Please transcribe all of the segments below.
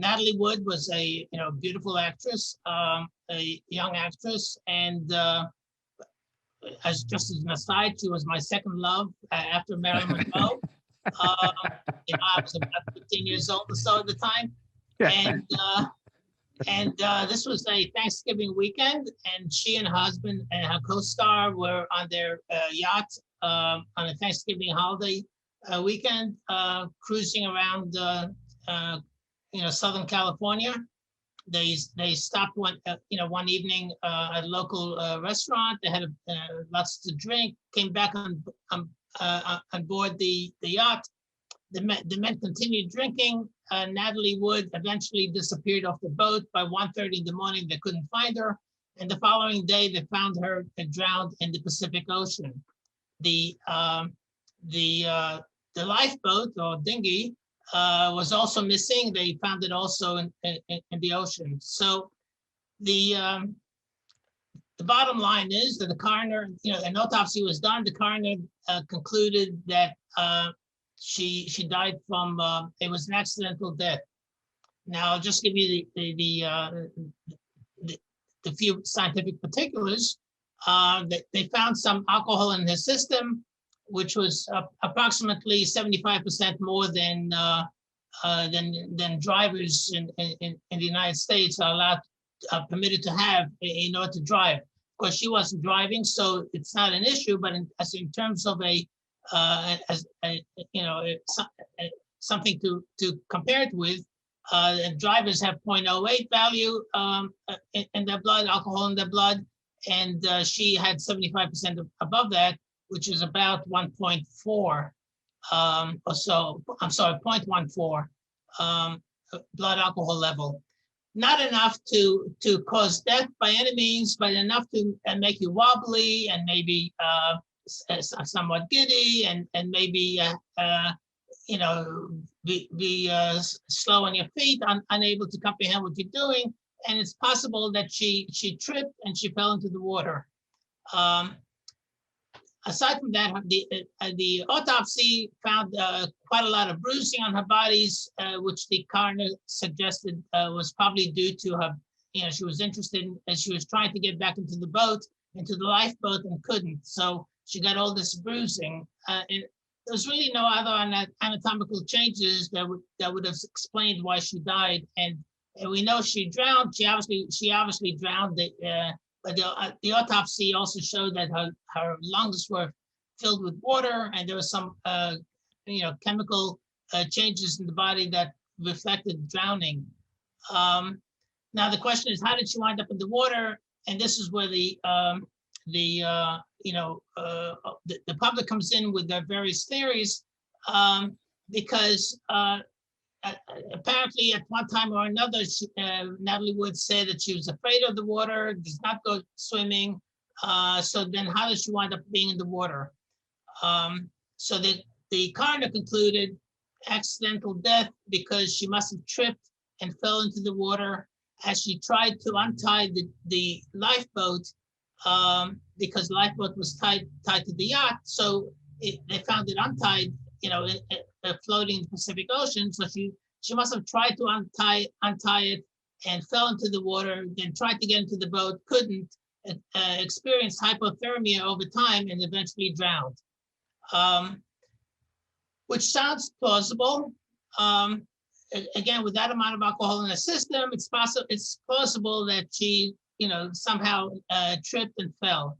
Natalie Wood was a beautiful actress, a young actress, and as just as an aside, she was my second love after Marilyn Monroe. I was about 15 years old or so at the time, and this was a Thanksgiving weekend, and she and her husband and her co-star were on their yacht on a Thanksgiving holiday weekend, cruising around Southern California. They stopped one evening at a local restaurant. They had lots to drink. Came back on board the yacht. The men continued drinking. Natalie Wood eventually disappeared off the boat. By 1:30 in the morning, they couldn't find her. And the following day, they found her drowned in the Pacific Ocean. The lifeboat or dinghy was also missing. They found it also in the ocean. So the bottom line is that the coroner, an autopsy was done. The coroner concluded that she died from it was an accidental death. Now I'll just give you the few scientific particulars. They found some alcohol in her system, which was approximately 75% more than drivers in the United States are allowed permitted to have in order to drive. Of course, she wasn't driving, so it's not an issue. But in terms of something to compare it with, drivers have 0.08 value in their blood, alcohol in their blood, and she had 75% above that, which is about 1.4 or so. I'm sorry, 0.14 blood alcohol level. Not enough to cause death by any means, but enough to make you wobbly and maybe somewhat giddy and maybe be slow on your feet, unable to comprehend what you're doing. And it's possible that she tripped and she fell into the water. Aside from that, the autopsy found quite a lot of bruising on her bodies, which the coroner suggested was probably due to her, she was interested in, and she was trying to get back into the lifeboat and couldn't. So she got all this bruising. There's really no other anatomical changes that would have explained why she died. And we know she drowned. She obviously drowned. But the autopsy also showed that her lungs were filled with water, and there was some, chemical changes in the body that reflected drowning. Now the question is, how did she wind up in the water? And this is where the public comes in with their various theories, because apparently at one time or another, Natalie Wood said that she was afraid of the water, does not go swimming. So then how does she wind up being in the water? So the coroner concluded accidental death because she must have tripped and fell into the water as she tried to untie the lifeboat, because the lifeboat was tied to the yacht. So they found it untied, floating in the Pacific Ocean. So she must have tried to untie it and fell into the water, then tried to get into the boat, couldn't, experienced hypothermia over time, and eventually drowned. Which sounds plausible. Again, with that amount of alcohol in the system, it's plausible that she, somehow tripped and fell.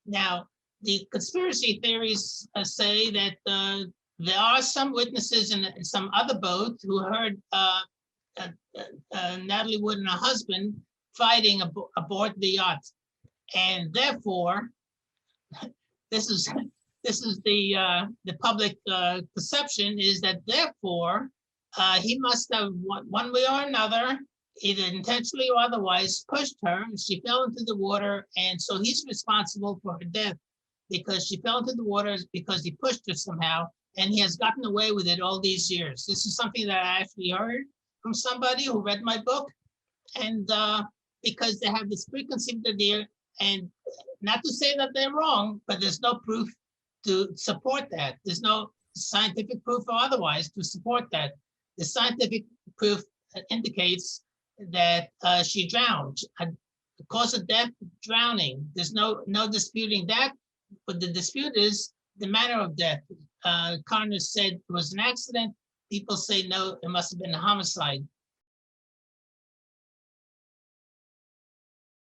Now, the conspiracy theories say that there are some witnesses in some other boat who heard Natalie Wood and her husband fighting aboard the yacht, and therefore, this is the public perception is that therefore he must have one way or another, either intentionally or otherwise, pushed her, and she fell into the water, and so he's responsible for her death because she fell into the water because he pushed her somehow, and he has gotten away with it all these years. This is something that I actually heard from somebody who read my book, and because they have this preconceived idea, and not to say that they're wrong, but there's no proof to support that. There's no scientific proof or otherwise to support that. The scientific proof indicates that she drowned. The cause of death, drowning. There's no disputing that, but the dispute is the manner of death. Coroner said it was an accident. People say no, it must have been a homicide.